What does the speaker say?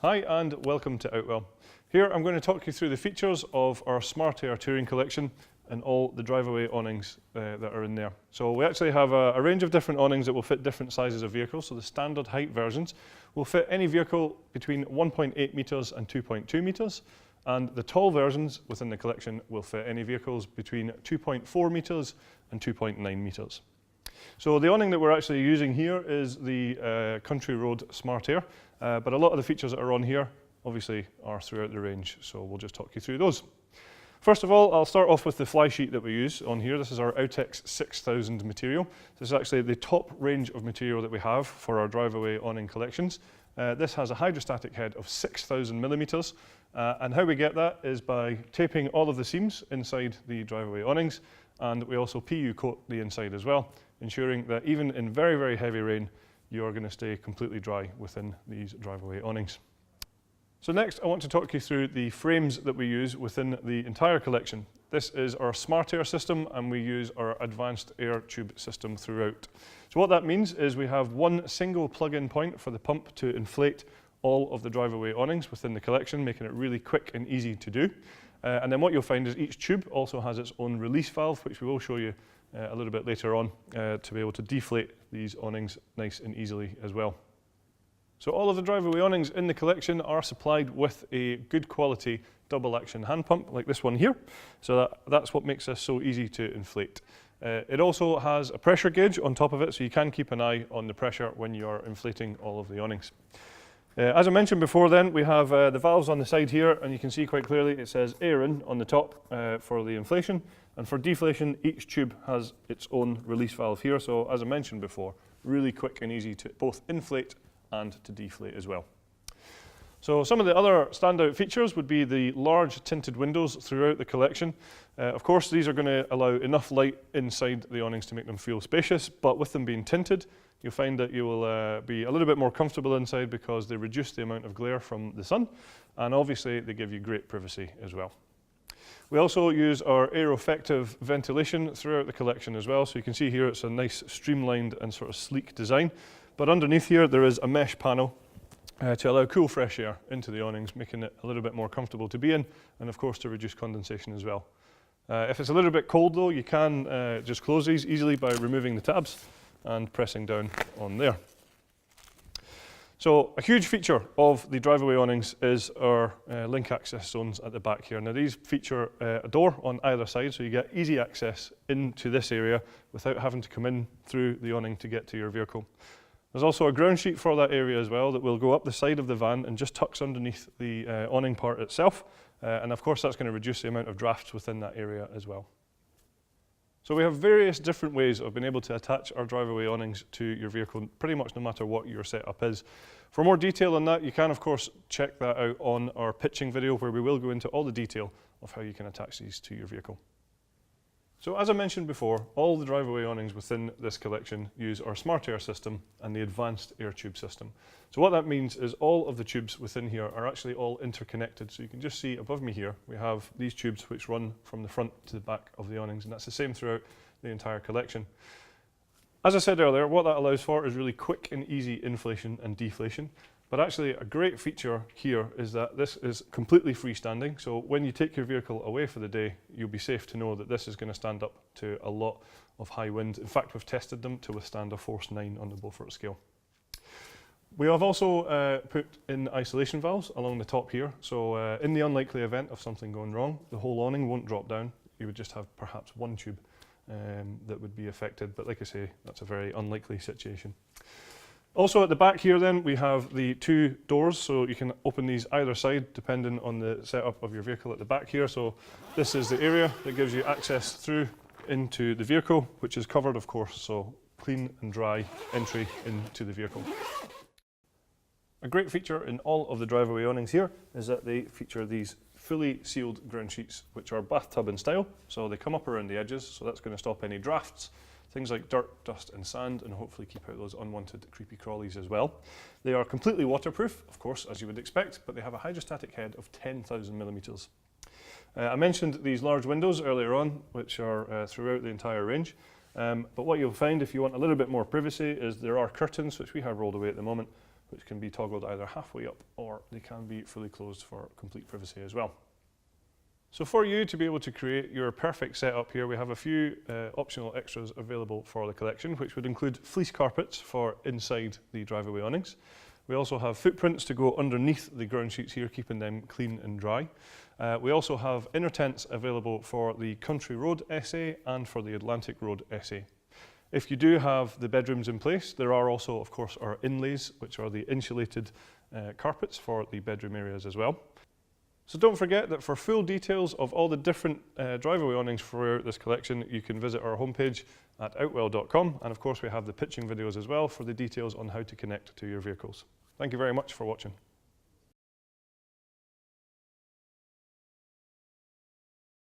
Hi and welcome to Outwell. Here I'm going to talk you through the features of our Smart Air touring collection and all the drive-away awnings that are in there. So we actually have a range of different awnings that will fit different sizes of vehicles. So the standard height versions will fit any vehicle between 1.8 metres and 2.2 metres. And the tall versions within the collection will fit any vehicles between 2.4 metres and 2.9 metres. So the awning that we're actually using here is the Country Road Smart Air, but a lot of the features that are on here obviously are throughout the range, so we'll just talk you through those. First of all, I'll start off with the fly sheet that we use on here. This is our Outex 6000 material. This is actually the top range of material that we have for our drive-away awning collections. This has a hydrostatic head of 6,000 millimetres, and how we get that is by taping all of the seams inside the drive-away awnings, and we also PU coat the inside as well, ensuring that even in very, very heavy rain, you are going to stay completely dry within these drive-away awnings. So next, I want to talk you through the frames that we use within the entire collection. This is our Smart Air system, and we use our advanced air tube system throughout. So what that means is we have one single plug-in point for the pump to inflate all of the drive-away awnings within the collection, making it really quick and easy to do. And then what you'll find is each tube also has its own release valve, which we will show you a little bit later on to be able to deflate these awnings nice and easily as well. So all of the drive-away awnings in the collection are supplied with a good quality double action hand pump like this one here. So that's what makes this so easy to inflate. It also has a pressure gauge on top of it, so you can keep an eye on the pressure when you are inflating all of the awnings. As I mentioned before then, we have the valves on the side here, and you can see quite clearly it says air in on the top for the inflation, and for deflation each tube has its own release valve here. So as I mentioned before, really quick and easy to both inflate and to deflate as well. So some of the other standout features would be the large tinted windows throughout the collection. Of course, these are going to allow enough light inside the awnings to make them feel spacious, but with them being tinted, you'll find that you will be a little bit more comfortable inside because they reduce the amount of glare from the sun, and obviously they give you great privacy as well. We also use our aero-effective ventilation throughout the collection as well, so you can see here it's a nice streamlined and sort of sleek design, but underneath here there is a mesh panel to allow cool fresh air into the awnings, making it a little bit more comfortable to be in, and of course to reduce condensation as well. If it's a little bit cold though, you can just close these easily by removing the tabs and pressing down on there. So a huge feature of the drive-away awnings is our link access zones at the back here. Now these feature a door on either side, so you get easy access into this area without having to come in through the awning to get to your vehicle. There's also a ground sheet for that area as well that will go up the side of the van and just tucks underneath the awning part itself. And of course that's going to reduce the amount of drafts within that area as well. So we have various different ways of being able to attach our drive-away awnings to your vehicle, pretty much no matter what your setup is. For more detail on that, you can of course check that out on our pitching video, where we will go into all the detail of how you can attach these to your vehicle. So as I mentioned before, all the drive-away awnings within this collection use our Smart Air system and the advanced air tube system. So what that means is all of the tubes within here are actually all interconnected. So you can just see above me here, we have these tubes which run from the front to the back of the awnings, and that's the same throughout the entire collection. As I said earlier, what that allows for is really quick and easy inflation and deflation. But actually a great feature here is that this is completely freestanding. So when you take your vehicle away for the day, you'll be safe to know that this is going to stand up to a lot of high wind. In fact, we've tested them to withstand a force 9 on the Beaufort scale. We have also put in isolation valves along the top here. So in the unlikely event of something going wrong, the whole awning won't drop down. You would just have perhaps one tube that would be affected. But like I say, that's a very unlikely situation. Also at the back here then, we have the two doors, so you can open these either side depending on the setup of your vehicle at the back here. So this is the area that gives you access through into the vehicle, which is covered of course, so clean and dry entry into the vehicle. A great feature in all of the drive-away awnings here is that they feature these fully sealed ground sheets, which are bathtub in style, so they come up around the edges, so that's going to stop any drafts, things like dirt, dust and sand, and hopefully keep out those unwanted creepy crawlies as well. They are completely waterproof, of course, as you would expect, but they have a hydrostatic head of 10,000 millimetres. I mentioned these large windows earlier on, which are throughout the entire range, but what you'll find if you want a little bit more privacy is there are curtains, which we have rolled away at the moment, which can be toggled either halfway up or they can be fully closed for complete privacy as well. So for you to be able to create your perfect setup here, we have a few optional extras available for the collection, which would include fleece carpets for inside the driveway awnings. We also have footprints to go underneath the ground sheets here, keeping them clean and dry. We also have inner tents available for the Country Road SA and for the Atlantic Road SA. If you do have the bedrooms in place, there are also, of course, our inlays, which are the insulated carpets for the bedroom areas as well. So don't forget that for full details of all the different driveway awnings for this collection, you can visit our homepage at outwell.com, and of course we have the pitching videos as well for the details on how to connect to your vehicles. Thank you very much for watching.